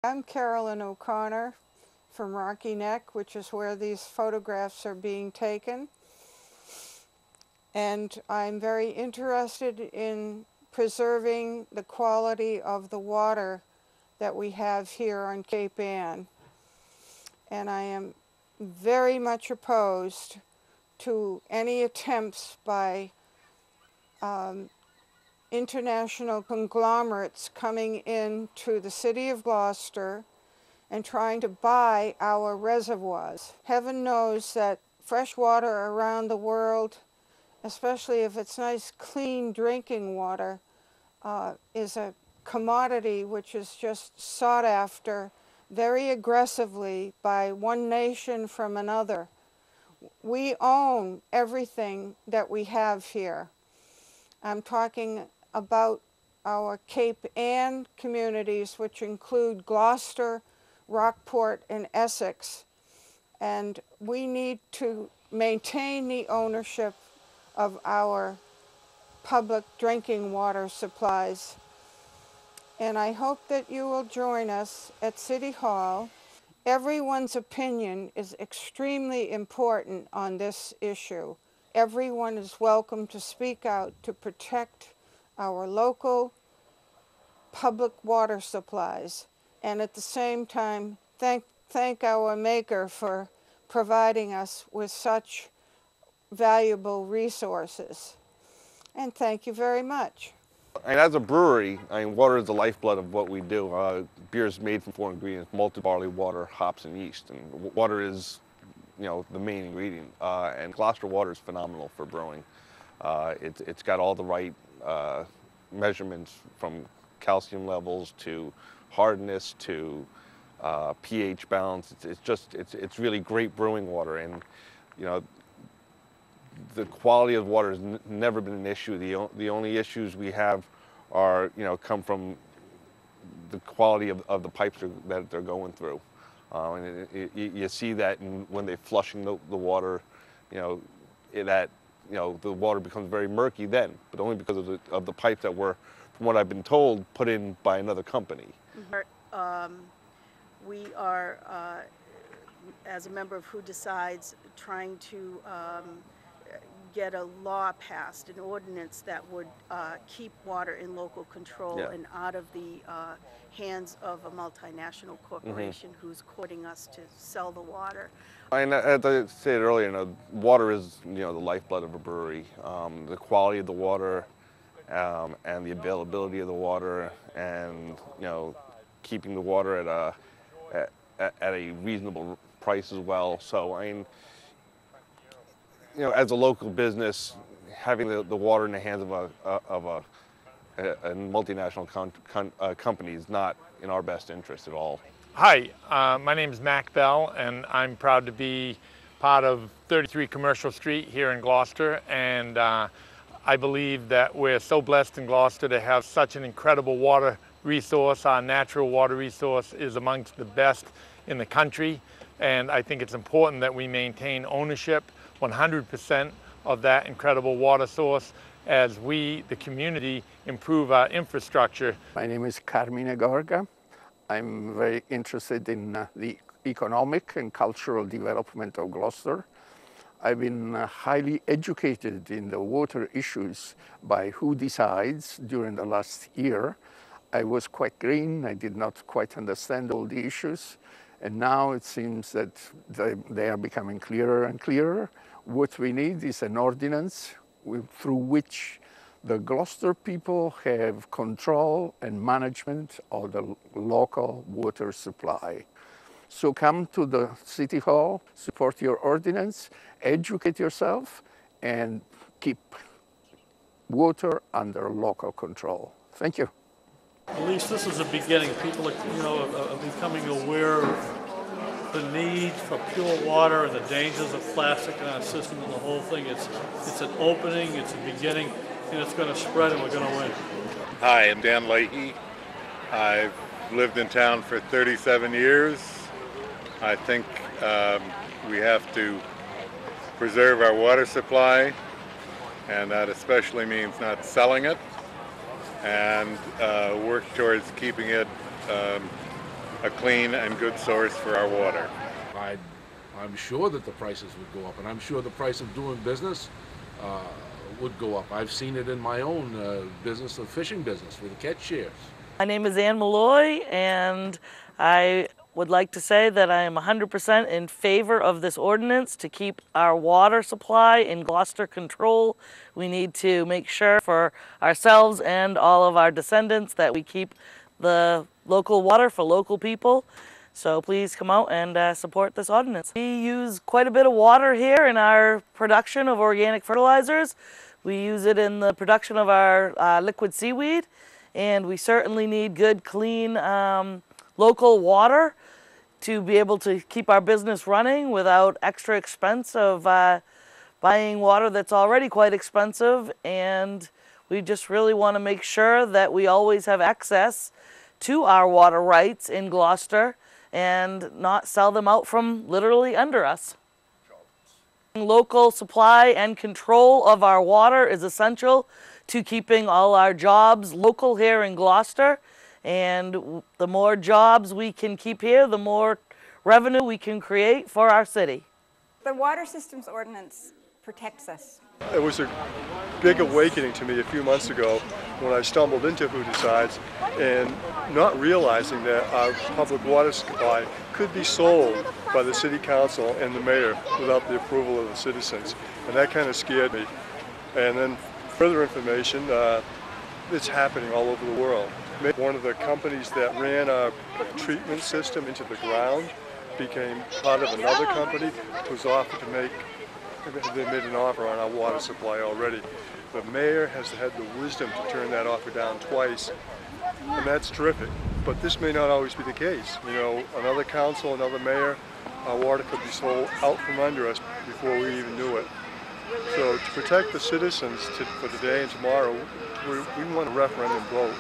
I'm Carolyn O'Connor from Rocky Neck, which is where these photographs are being taken. And I'm very interested in preserving the quality of the water that we have here on Cape Ann. And I am very much opposed to any attempts by international conglomerates coming into the city of Gloucester and trying to buy our reservoirs. Heaven knows that fresh water around the world, especially if it's nice, clean drinking water, is a commodity which is just sought after very aggressively by one nation from another. We own everything that we have here. I'm talking about our Cape Ann communities, which include Gloucester, Rockport, and Essex. And we need to maintain the ownership of our public drinking water supplies. And I hope that you will join us at City Hall. Everyone's opinion is extremely important on this issue. Everyone is welcome to speak out to protect our local public water supplies, and at the same time thank our Maker for providing us with such valuable resources. And thank you very much. And as a brewery, water is the lifeblood of what we do. Beer is made from 4 ingredients: malted barley, water, hops, and yeast. And water is, the main ingredient. And Gloucester water is phenomenal for brewing. It's got all the right measurements, from calcium levels to hardness to pH balance. It's really great brewing water. And the quality of water has never been an issue. The only issues we have are, come from the quality of the pipes that they're going through. And you see that when they're flushing the water, the water becomes very murky then, but only because of the pipes that were, from what I've been told, put in by another company. We are, as a member of Who Decides, trying to get a law passed, an ordinance that would keep water in local control and out of the hands of a multinational corporation who's courting us to sell the water. And as I said earlier, water is the lifeblood of a brewery. The quality of the water and the availability of the water, and keeping the water at a reasonable price as well. So as a local business, having the water in the hands of a multinational company is not in our best interest at all. Hi, my name is Mac Bell, and I'm proud to be part of 33 Commercial Street here in Gloucester. And I believe that we're so blessed in Gloucester to have such an incredible water resource. Our natural water resource is amongst the best in the country, and I think it's important that we maintain ownership 100% of that incredible water source as we, the community, improve our infrastructure. My name is Carmine Gorga. I'm very interested in the economic and cultural development of Gloucester. I've been highly educated in the water issues by Who Decides during the last year. I was quite green. I did not quite understand all the issues. And now it seems that they are becoming clearer and clearer. What we need is an ordinance through which the Gloucester people have control and management of the local water supply. So come to the City Hall, support your ordinance, educate yourself, and keep water under local control. Thank you. At least this is a beginning. People are becoming aware of the need for pure water and the dangers of plastic in our system and the whole thing. It's an opening, it's a beginning, and it's going to spread, and we're going to win. Hi, I'm Dan Leahy. I've lived in town for 37 years. I think we have to preserve our water supply, and that especially means not selling it, and work towards keeping it a clean and good source for our water. I'm sure that the prices would go up, and I'm sure the price of doing business would go up. I've seen it in my own business, the fishing business, with the catch shares. My name is Ann Malloy, and I would like to say that I am 100% in favor of this ordinance to keep our water supply in Gloucester control. We need to make sure for ourselves and all of our descendants that we keep the local water for local people. So please come out and support this ordinance. We use quite a bit of water here in our production of organic fertilizers. We use it in the production of our liquid seaweed, and we certainly need good, clean, local water to be able to keep our business running without extra expense of buying water that's already quite expensive. And we just really want to make sure that we always have access to our water rights in Gloucester and not sell them out from literally under us. Local supply and control of our water is essential to keeping all our jobs local here in Gloucester. And the more jobs we can keep here, the more revenue we can create for our city. The Water Systems Ordinance protects us. It was a big awakening to me a few months ago when I stumbled into Who Decides and not realizing that our public water supply could be sold by the city council and the mayor without the approval of the citizens. And that kind of scared me. And then further information, it's happening all over the world. One of the companies that ran our treatment system into the ground became part of another company who's offered to make, they made an offer on our water supply already. The mayor has had the wisdom to turn that offer down twice, and that's terrific. But this may not always be the case. You know, another council, another mayor, our water could be sold out from under us before we even knew it. So to protect the citizens for today and tomorrow, we want a referendum vote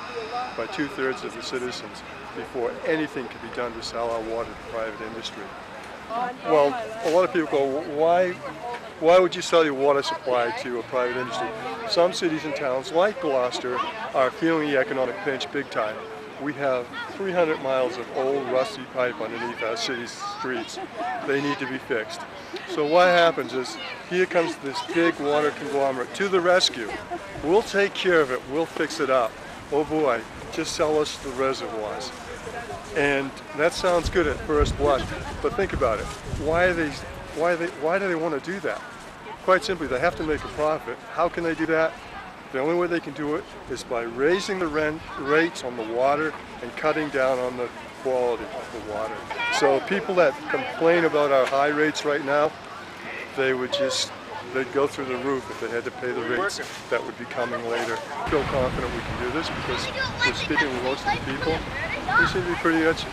by 2/3 of the citizens before anything can be done to sell our water to private industry. Well, a lot of people go, why would you sell your water supply to a private industry? Some cities and towns like Gloucester are feeling the economic pinch big time. We have 300 miles of old rusty pipe underneath our city's streets. They need to be fixed. So what happens is, here comes this big water conglomerate to the rescue. We'll take care of it, we'll fix it up. Oh boy, just sell us the reservoirs. And that sounds good at first blush, but think about it. Why do they want to do that? Quite simply, they have to make a profit. How can they do that? The only way they can do it is by raising the rates on the water and cutting down on the quality of the water. So people that complain about our high rates right now, they'd go through the roof if they had to pay the rates that would be coming later. I feel confident we can do this because we're speaking with most of the people. They seem to be pretty much,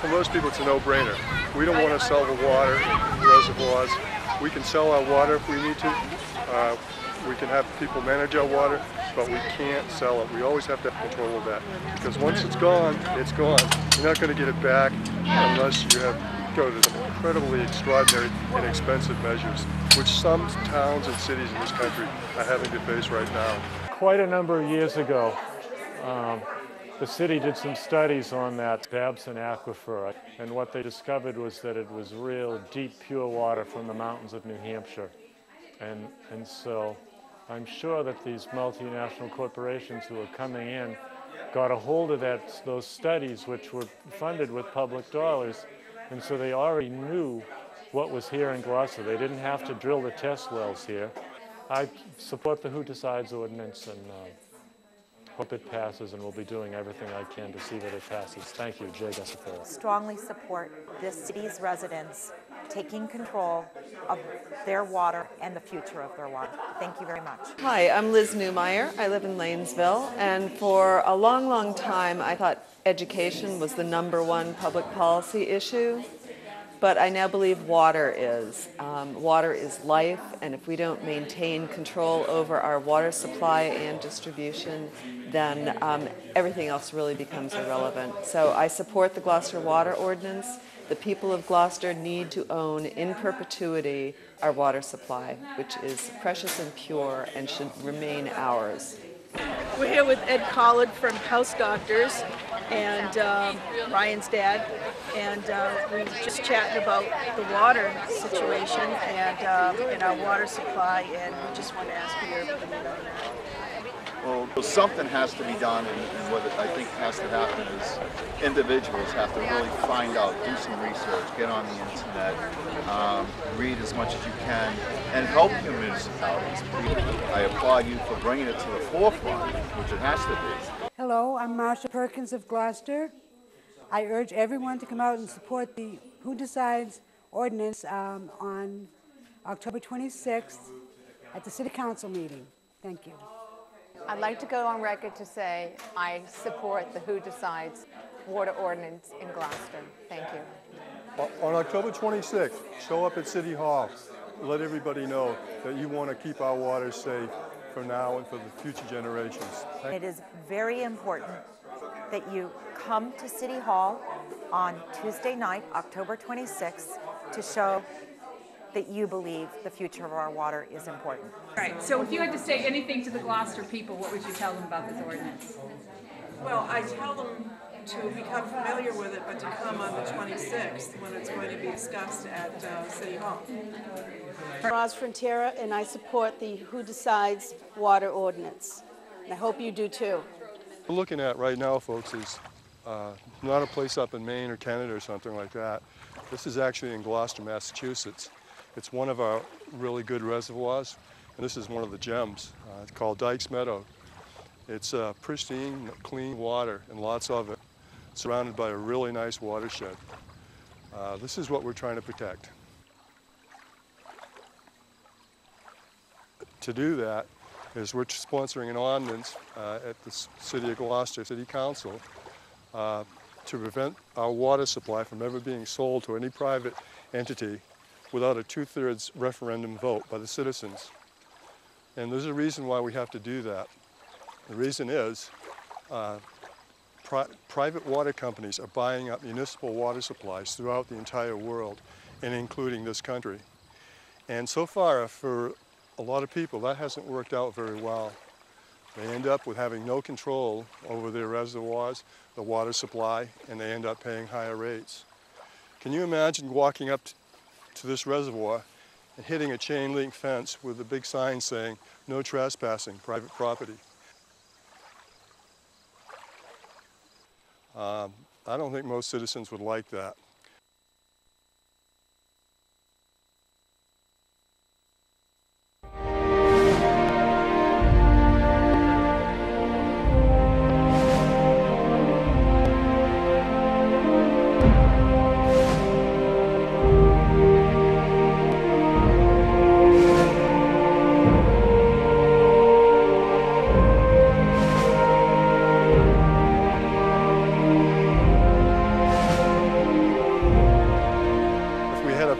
for most people it's a no-brainer. We don't want to sell the water reservoirs. We can sell our water if we need to. We can have people manage our water, but we can't sell it. We always have to have control of that. Because once it's gone, it's gone. You're not going to get it back unless you go to some incredibly extraordinary and expensive measures, which some towns and cities in this country are having to face right now. Quite a number of years ago, the city did some studies on that Babson aquifer, and what they discovered was that it was real deep, pure water from the mountains of New Hampshire. And so I'm sure that these multinational corporations who are coming in got a hold of those studies, which were funded with public dollars, and so they already knew what was here in Gloucester. They didn't have to drill the test wells here. I support the Who Decides ordinance and hope it passes, and we'll be doing everything I can to see that it passes. Thank you, Jay Gustafaro. Strongly support this city's residents taking control of their water and the future of their water. Thank you very much. Hi, I'm Liz Newmeyer. I live in Lanesville, and for a long, long time I thought education was the #1 public policy issue, but I now believe water is. Water is life, and if we don't maintain control over our water supply and distribution, then everything else really becomes irrelevant. So I support the Gloucester Water Ordinance. The people of Gloucester need to own in perpetuity our water supply, which is precious and pure and should remain ours. We're here with Ed Collard from House Doctors and Ryan's dad. and we were just chatting about the water situation and our water supply, and we just want to ask for your opinion on that. Well, something has to be done, and what I think has to happen is individuals have to really find out, do some research, get on the internet, read as much as you can, and help your municipalities. I applaud you for bringing it to the forefront, which it has to be. Hello, I'm Marsha Perkins of Gloucester. I urge everyone to come out and support the Who Decides ordinance on October 26th at the City Council meeting. Thank you. I'd like to go on record to say I support the Who Decides water ordinance in Gloucester. Thank you. On October 26th, show up at City Hall. Let everybody know that you want to keep our water safe for now and for the future generations. It is very important that you come to City Hall on Tuesday night, October 26th, to show that you believe the future of our water is important. Right, so if you had to say anything to the Gloucester people, what would you tell them about this ordinance? Well, I tell them to become familiar with it, but to come on the 26th when it's going to be discussed at City Hall. Roz Frontera, and I support the Who Decides water ordinance. And I hope you do too. What we're looking at right now, folks, is not a place up in Maine or Canada or something like that. This is actually in Gloucester, Massachusetts. It's one of our really good reservoirs, and this is one of the gems. It's called Dykes Meadow. It's pristine, clean water, and lots of it, surrounded by a really nice watershed. This is what we're trying to protect. To do that is we're sponsoring an ordinance at the City of Gloucester City Council to prevent our water supply from ever being sold to any private entity without a 2/3 referendum vote by the citizens. And there's a reason why we have to do that. The reason is private water companies are buying up municipal water supplies throughout the entire world, and including this country. And so far, for a lot of people, that hasn't worked out very well. They end up with having no control over their reservoirs, the water supply, and they end up paying higher rates. Can you imagine walking up to this reservoir and hitting a chain link fence with a big sign saying, "No trespassing, private property"? I don't think most citizens would like that.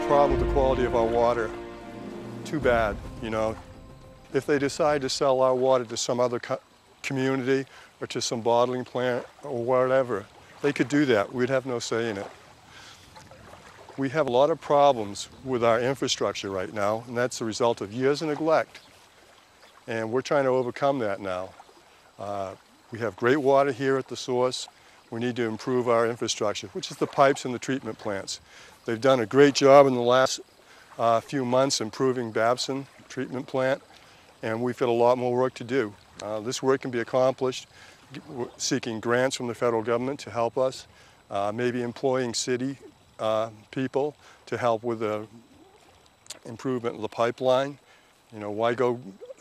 Problem with the quality of our water, too bad, you know. If they decide to sell our water to some other community or to some bottling plant or whatever, they could do that. We'd have no say in it. We have a lot of problems with our infrastructure right now, and that's the result of years of neglect. And we're trying to overcome that now. We have great water here at the source. We need to improve our infrastructure, which is the pipes and the treatment plants. They've done a great job in the last few months improving Babson treatment plant, and we've got a lot more work to do. This work can be accomplished seeking grants from the federal government to help us, maybe employing city people to help with the improvement of the pipeline. You know, why go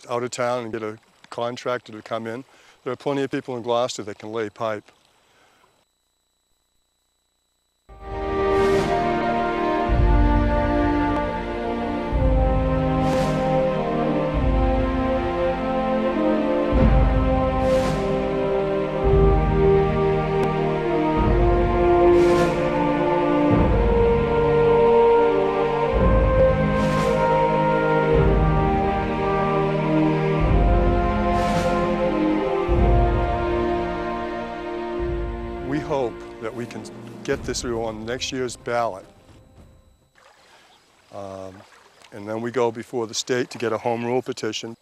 out of town and get a contractor to come in? There are plenty of people in Gloucester that can lay pipe. We hope that we can get this through on next year's ballot. And then we go before the state to get a home rule petition.